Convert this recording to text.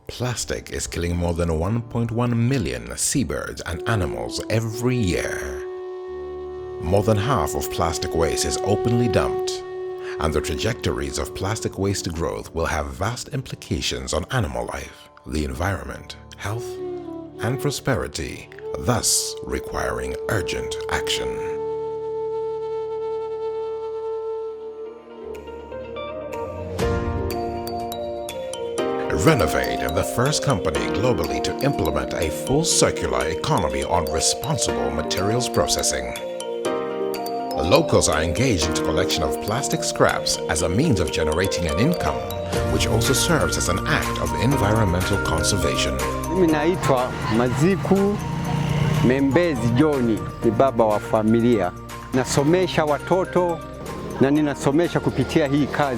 Plastic is killing more than 1.1 million seabirds and animals every year. More than half of plastic waste is openly dumped, and the trajectories of plastic waste growth will have vast implications on animal life, the environment, health, and prosperity, thus requiring urgent action. Renovate, the first company globally to implement a full circular economy on responsible materials processing. Locals are engaged into collection of plastic scraps as a means of generating an income, which also serves as an act of environmental conservation. Mimi naitwa Maziku Membezi Joni, ni baba wa familia. Nasomesha watoto na ninasomesha kupitia hii kazi.